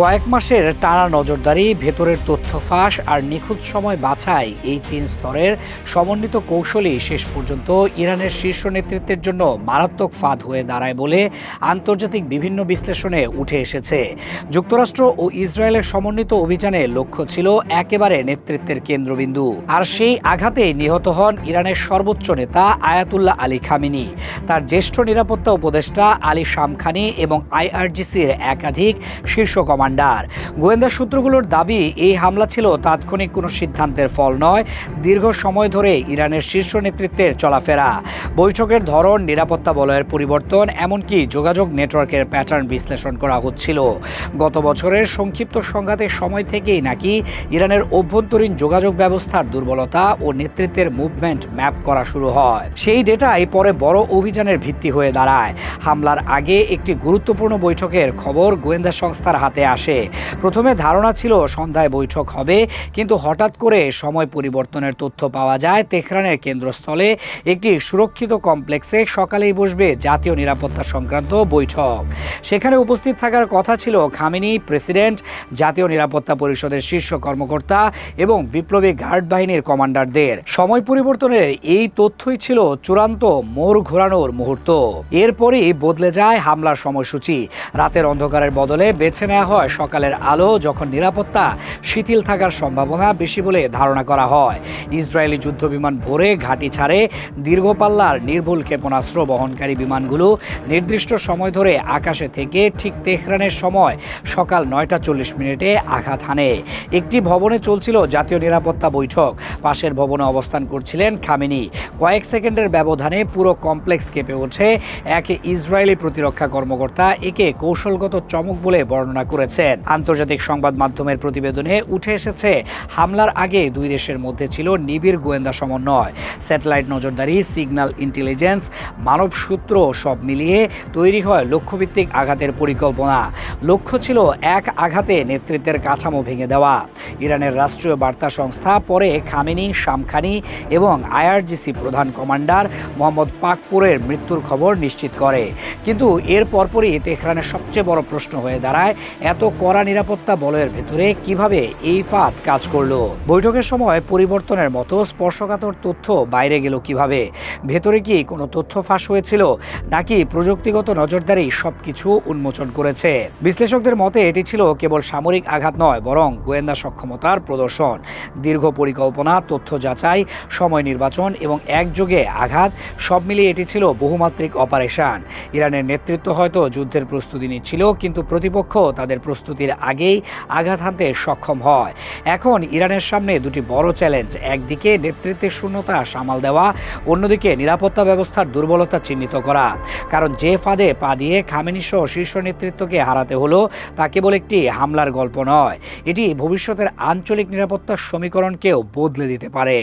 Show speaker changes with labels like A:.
A: কয়েক মাসের টানা নজরদারি, ভেতরের তথ্য ফাঁস আর নিখুঁত সময় বাছাই, এই তিন স্তরের সমন্বিত কৌশলই শেষ পর্যন্ত ইরানের শীর্ষ নেতৃত্বের জন্য মারাত্মক ফাঁদ হয়ে দাঁড়ায় বলে আন্তর্জাতিক বিভিন্ন বিশ্লেষণে উঠে এসেছে। যুক্তরাষ্ট্র ও ইসরায়েলের সমন্বিত অভিযানের লক্ষ্য ছিল একেবারে নেতৃত্বের কেন্দ্রবিন্দু। আর সেই আঘাতেই নিহত হন ইরানের সর্বোচ্চ নেতা আয়াতুল্লাহ আলী খামেনি, তার জ্যেষ্ঠ নিরাপত্তা উপদেষ্টা আলী শামখানি এবং আইআরজিসির একাধিক শীর্ষ কমান্ডার। গোয়েন্দা সূত্রগুলোর দাবি, এই হামলা ছিল তাৎক্ষণিক কোনো সিদ্ধান্তের ফল নয়, দীর্ঘ সময় ধরে ইরানের শীর্ষ নেতৃত্বের চলাফেরা, বৈঠকের ধরন, নিরাপত্তা বলয়ের পরিবর্তন, এমনকি যোগাযোগ নেটওয়ার্কের প্যাটার্ন বিশ্লেষণ করা হচ্ছিল। গত বছরের সংক্ষিপ্ত সংঘাতের সময় থেকেই নাকি ইরানের অভ্যন্তরীণ যোগাযোগ ব্যবস্থার দুর্বলতা ও নেতৃত্বের মুভমেন্ট ম্যাপ করা শুরু হয়। সেই ডেটাই পরে বড় অভিযানের ভিত্তি হয়ে দাঁড়ায়। হামলার আগে একটি গুরুত্বপূর্ণ বৈঠকের খবর গোয়েন্দা সংস্থার হাতে আসে। প্রথমে ধারণা ছিল সন্ধ্যায় বৈঠক হবে, কিন্তু হঠাৎ করে সময় পরিবর্তনের তথ্য পাওয়া যায়। তেহরানের কেন্দ্রস্থলে একটি সুরক্ষিত কমপ্লেক্সে সকালেই বসবে জাতীয় নিরাপত্তা সংক্রান্ত বৈঠক। সেখানে উপস্থিত থাকার কথা ছিল খামেনি, প্রেসিডেন্ট, জাতীয় নিরাপত্তা পরিষদের শীর্ষ কর্মকর্তা এবং বিপ্লবী গার্ড বাহিনীর কমান্ডারদের। সময় পরিবর্তনের এই তথ্যই ছিল চূড়ান্ত মোড় ঘোরানোর মুহূর্ত। এরপরই বদলে যায় হামলার সময়সূচি। রাতের অন্ধকারের বদলে বেছে নেওয়া হয় সকালের আলো, যখন নিরাপত্তা শিথিল থাকার সম্ভাবনা বেশি বলে ধারণা করা হয়। ইসরায়েলি যুদ্ধবিমান ভোরে ঘাঁটি ছাড়ে। দীর্ঘপাল্লার নির্ভুল ক্ষেপণাস্ত্র বহনকারী বিমানগুলো নির্দিষ্ট সময় ধরে আকাশে থেকে ঠিক তেহরানের সময় সকাল 9:40 আঘাত হানে। একটি ভবনে চলছিল জাতীয় নিরাপত্তা বৈঠক, পাশের ভবনে অবস্থান করছিলেন খামেনি। কয়েক সেকেন্ডের ব্যবধানে পুরো কমপ্লেক্স কেঁপে ওঠে। এক ইসরায়েলি প্রতিরক্ষা কর্মকর্তা একে কৌশলগত চমক বলে বর্ণনা করেছেন। আন্তর্জাতিক সংবাদ মাধ্যমের প্রতিবেদনে উঠে এসেছে, হামলার আগে দুই দেশের মধ্যে ছিল নিবিড় গোয়েন্দা সমন্বয়, স্যাটেলাইট নজরদারি, সিগন্যাল ইন্টেলিজেন্স, মানব সূত্র, সব মিলিয়ে তৈরি হয় লক্ষ্যভিত্তিক আঘাতের পরিকল্পনা। লক্ষ্য ছিল এক আঘাতে নেতৃত্বের কাঠামো ভেঙে দেওয়া। ইরানের রাষ্ট্রীয় বার্তা সংস্থা পরে খামেনি, শামখানি এবং আইআরজিসি প্রধান কমান্ডার মোহাম্মদ পাকপুরের মৃত্যুর খবর নিশ্চিত করে। কিন্তু এর পরপরই তেহরানের সবচেয়ে বড় প্রশ্ন হয়ে দাঁড়ায়, এত কড়া নিরাপত্তা বলয়ের ভেতরে কিভাবে এই ফাঁদ কাজ করলো? বৈঠকের সময় পরিবর্তনের মতো স্পর্শকাতর তথ্য বাইরে গেল কিভাবে? ভেতরে কি কোনো তথ্য ফাঁস হয়েছিল, নাকি প্রযুক্তিগত নজরদারি সবকিছু উন্মোচন করেছে? বিশ্লেষকদের মতে এটি ছিল কেবল সামরিক আঘাত নয়, বরং গোয়েন্দা সক্ষমতার প্রদর্শন। দীর্ঘ পরিকল্পনা, তথ্য যাচাই, সময় নির্বাচন এবং একযোগে আঘাত, সব মিলিয়ে এটি ছিল বহুমাত্রিক অপারেশন। ইরানের নেতৃত্ব হয়তো যুদ্ধের প্রস্তুতি নিচ্ছিল, কিন্তু প্রতিপক্ষ তাদের প্রস্তুতির আগেই আঘাত হানতে সক্ষম হয়। এখন ইরানের সামনে দুটি বড় চ্যালেঞ্জ, একদিকে নেতৃত্বের শূন্যতা সামাল দেওয়া, অন্যদিকে নিরাপত্তা ব্যবস্থার দুর্বলতা চিহ্নিত করা। কারণ যে ফাঁদে পা দিয়ে খামেনি সহ শীর্ষ নেতৃত্বকে হারাতে হলো, তা কেবল একটি হামলার গল্প নয়, এটি ভবিষ্যতের আঞ্চলিক নিরাপত্তার সমীকরণকেও বদলে দিতে পারে।